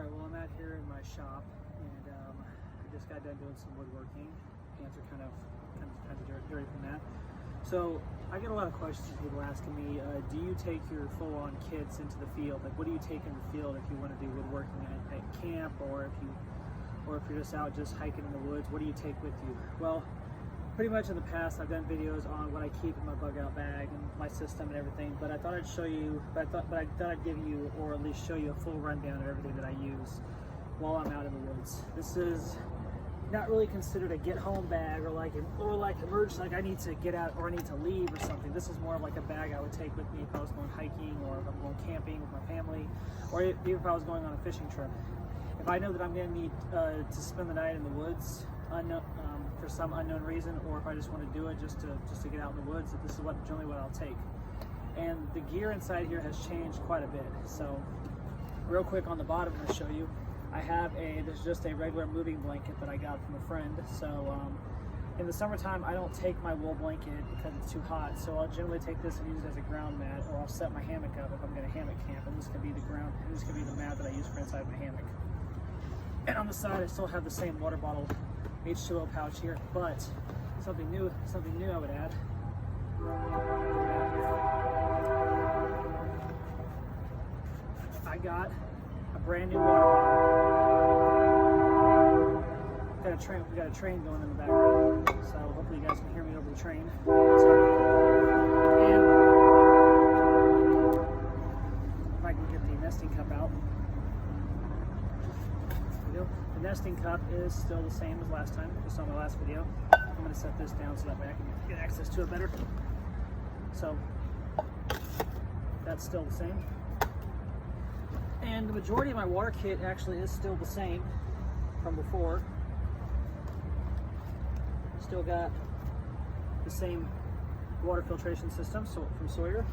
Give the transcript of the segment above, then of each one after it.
Alright, well I'm out here in my shop and I just got done doing some woodworking. Hands are kind of dirty from that. So I get a lot of questions from people asking me, do you take your full-on kits into the field? Like, what do you take in the field if you want to do woodworking at camp, or if you're just out just hiking in the woods? What do you take with you? Well, pretty much in the past I've done videos on what I keep in my bug out bag and my system and everything, but I thought I'd show you, I thought I'd give you, or at least show you, a full rundown of everything that I use while I'm out in the woods. This is not really considered a get home bag or like emergency, like I need to get out or I need to leave or something. This is more of like a bag I would take with me if I was going hiking, or if I'm going camping with my family, or even if I was going on a fishing trip. If I know that I'm going to need to spend the night in the woods for some unknown reason, or if I just want to do it just to get out in the woods, this is generally what I'll take. And the gear inside here has changed quite a bit. So real quick, on the bottom I'm going to show you, I have there's just a regular moving blanket that I got from a friend. So in the summertime I don't take my wool blanket because it's too hot, so I'll generally take this and use it as a ground mat, or I'll set my hammock up if I'm going to hammock camp, and this could be the ground, and this could be the mat that I use for inside my hammock. And on the side I still have the same water bottle H2O pouch here, but something new I would add. I got a brand new water bottle. We got a train going in the background, so hopefully you guys can hear me over the train. And if I can get the nesting cup out. There we go. The nesting cup is still the same as last time, just on my last video. I'm going to set this down so that way I can get access to it better. So that's still the same. And the majority of my water kit actually is still the same from before. Still got the same water filtration system from Sawyer.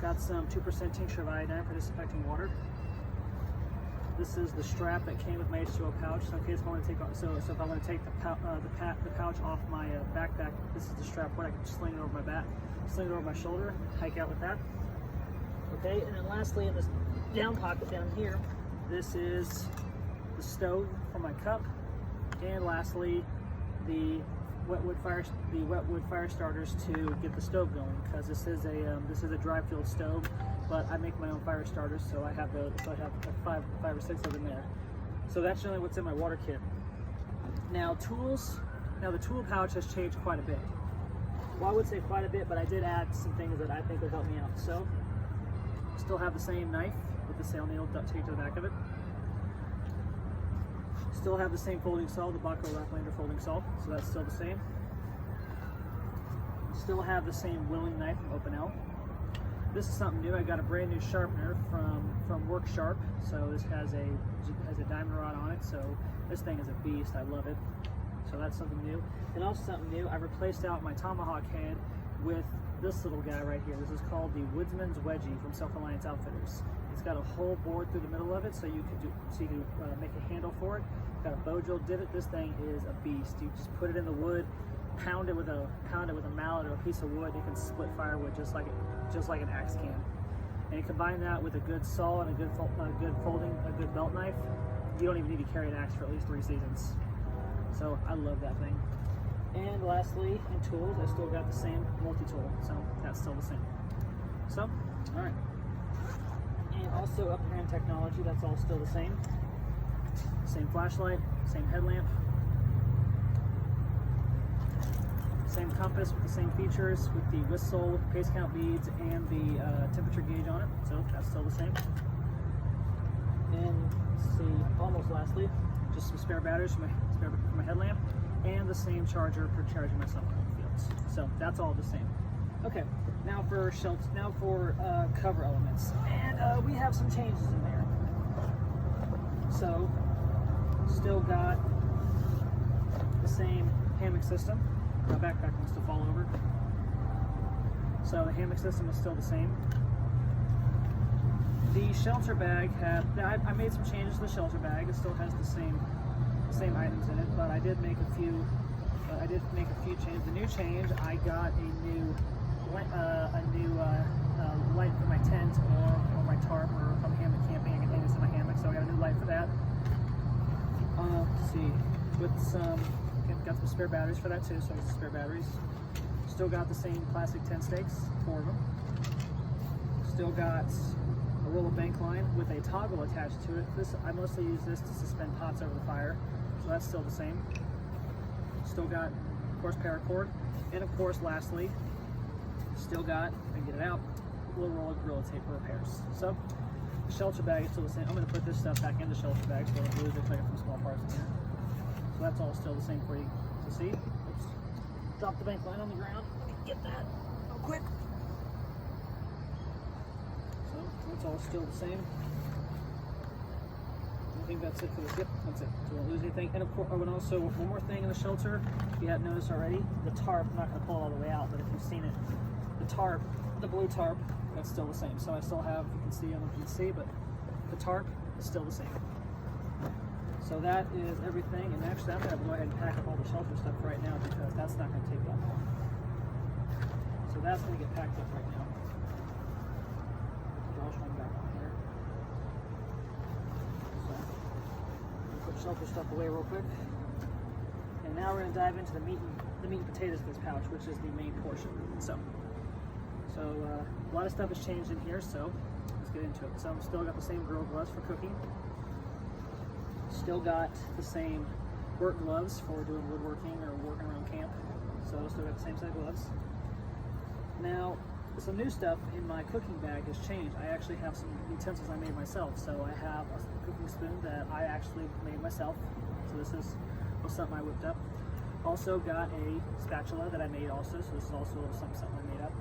Got some 2% tincture of iodine for disinfecting water. This is the strap that came with my H2O pouch. So in case I want to take off, so if I want to take the pouch off my backpack, this is the strap where I can sling it over my back, sling it over my shoulder, hike out with that. Okay, and then lastly, in this down pocket down here, this is the stove for my cup, and lastly, the wet wood fire starters to get the stove going, because this is a dry fuel stove, but I make my own fire starters, so I have five or six of them there. So that's generally what's in my water kit. Now tools. Now the tool pouch has changed quite a bit. Well, I would say quite a bit, but I did add some things that I think would help me out. So still have the same knife with the sail needle duct taped to the back of it. Still have the same folding saw, the Bahco Laplander folding saw, so that's still the same. Still have the same Willing knife from Opinel. This is something new. I got a brand new sharpener from Work Sharp. So this has a diamond rod on it. So this thing is a beast. I love it. So that's something new. And also something new, I replaced out my tomahawk head with this little guy right here. This is called the Woodsman's Wedgie from Self-Reliance Outfitters. It's got a hole bored through the middle of it, so you can make a handle for it. Got a bow drill divot. This thing is a beast. You just put it in the wood, pound it with a mallet or a piece of wood. It can split firewood just like an axe can. And you combine that with a good saw and a good belt knife. You don't even need to carry an axe for at least 3 seasons. So I love that thing. And lastly, in tools, I still got the same multi-tool, so that's still the same. So, all right. And also up here in technology, that's all still the same. Same flashlight, same headlamp, same compass with the same features, with the whistle, pace count beads, and the temperature gauge on it. So that's still the same. And let's see, almost lastly, just some spare batteries for my headlamp, and the same charger for charging my cell phone fields. So that's all the same. Okay, now for cover elements, and we have some changes in there. So still got the same hammock system. My backpack wants to fall over. So the hammock system is still the same. The shelter bag I made some changes to the shelter bag. It still has the same items in it, but I did make a few changes. The new change, I got a new light for my tent or my tarp, or if I'm hammock camping, I can hang this in my hammock. So I got a new light for that. Let's see, with some, got some spare batteries for that too, so it's spare batteries. Still got the same plastic 10 stakes, 4 of them. Still got a roll of bank line with a toggle attached to it. I mostly use this to suspend pots over the fire, so that's still the same. Still got, of course, paracord, and of course, lastly, still got, if I can get it out, a little roll of Gorilla Tape for repairs. So the shelter bag is still the same. I'm going to put this stuff back in the shelter bag so I don't lose it if I get some small parts in here. So that's all still the same for you to see. Let's drop the bank line on the ground. Get that real quick. So that's all still the same. I think that's it for this. Yep, that's it. So we won't lose anything. And of course, oh, and also one more thing in the shelter, if you hadn't noticed already, the tarp, I'm not going to pull it all the way out, but if you've seen it, the tarp, the blue tarp, that's still the same. So I still have, you can see, I don't know if you can see, but the tarp is still the same. So that is everything. And actually, I'm going to go ahead and pack up all the shelter stuff right now because that's not going to take that long. So that's going to get packed up right now. Josh, one back on here. So, put shelter stuff away real quick. And now we're going to dive into the meat and potatoes of this pouch, which is the main portion. So a lot of stuff has changed in here, so let's get into it. So I'm still got the same grill gloves for cooking. Still got the same work gloves for doing woodworking or working around camp. So still got the same set of gloves. Now, some new stuff in my cooking bag has changed. I actually have some utensils I made myself. So I have a cooking spoon that I actually made myself. So this was something I whipped up. Also got a spatula that I made also. So this is also something I made up.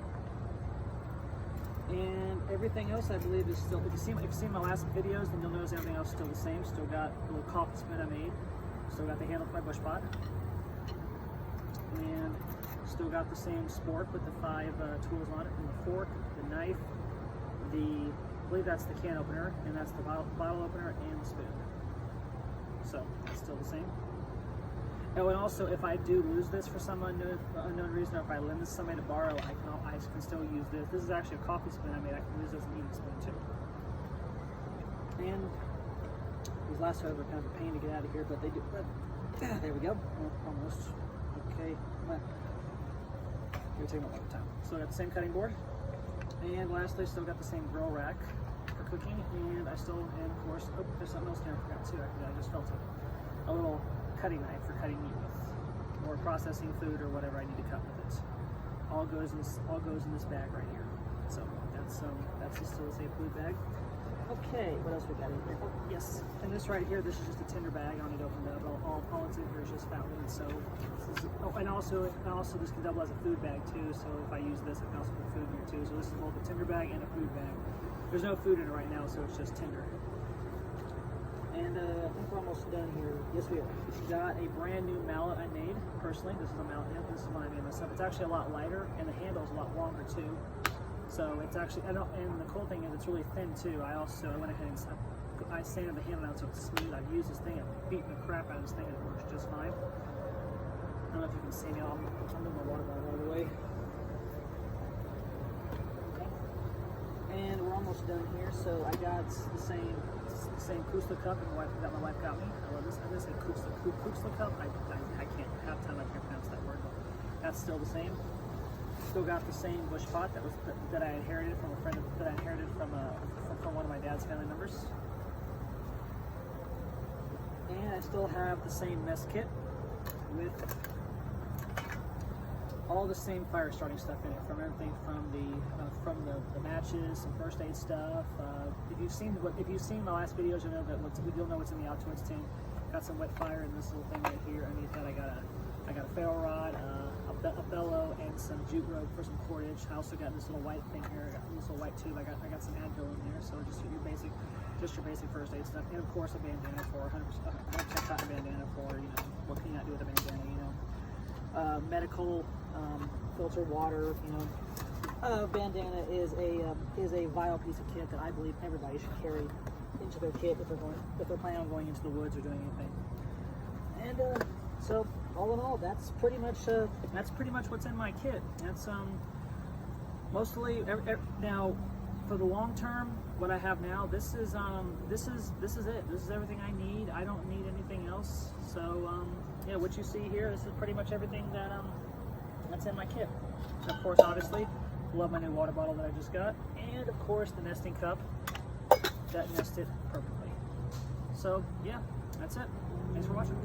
And everything else I believe is still, if you've seen my last videos, then you'll notice everything else is still the same. Still got a little coffee spoon I made. Still got the handle for my bush pot. And still got the same spork with the 5 tools on it, from the fork, the knife, I believe that's the can opener, and that's the bottle opener and the spoon. So that's still the same. Oh, and also, if I do lose this for some unknown reason, or if I lend this to somebody to borrow, I can still use this. This is actually a coffee spoon I made. I can use this as an eating spoon too. And these last two are kind of a pain to get out of here, but they do. There we go. Almost. Okay. We're taking a long time. So I got the same cutting board, and lastly, still got the same grill rack for cooking, and of course, oh, there's something else there I forgot too. I just felt a little cutting knife for cutting meat with, or processing food or whatever I need to cut with it. All goes in this bag right here. So that's still the same food bag. Okay, what else we got in here? Oh, yes, and this right here, this is just a tinder bag. I don't need to open it up. All it's in here is just fat wood. So, and also this can double as a food bag too. So if I use this, I can also put food in here too. So this is both a tinder bag and a food bag. There's no food in it right now, so it's just tinder. And I think we're almost done here. Yes, we are. Got a brand new mallet I made personally. This is a mallet. Yeah, this is one I made myself. It's actually a lot lighter, and the handle is a lot longer too. So it's actually, and the cool thing is it's really thin too. I went ahead and I sanded the handle out so it's smooth. I've used this thing and beaten the crap out of this thing, and it works just fine. I don't know if you can see me. I'm moving my water bottle out of the way. Okay. And we're almost done here. So I got the same Kuzla cup that my wife got me. I love this. I'm gonna say Kuzla cup. I can't, half the time I can't pronounce that word, but that's still the same. Still got the same bush pot that I inherited from a friend from one of my dad's family members. And I still have the same mess kit with all the same fire starting stuff in it, from everything from the matches, some first aid stuff. If you've seen my last videos, you'll know what's in the Altoids tin. Got some wet fire in this little thing right here. Underneath that, I got a ferro rod, a bellow, and some jute rope for some cordage. I also got this little white thing here. I got this little white tube. I got some Advil in there. So just your basic first aid stuff, and of course a bandana for 100% cotton bandana for, what can you not do with a bandana, medical filter water, bandana is a vital piece of kit that I believe everybody should carry into their kit if they're planning on going into the woods or doing anything. And so all in all, that's pretty much what's in my kit. That's mostly now for the long term, what I have now, this is it. This is everything I need. I don't need anything else. So yeah, what you see here, this is pretty much everything that that's in my kit. And of course, obviously, love my new water bottle that I just got, and of course the nesting cup that nested perfectly. So yeah, that's it. Thanks for watching.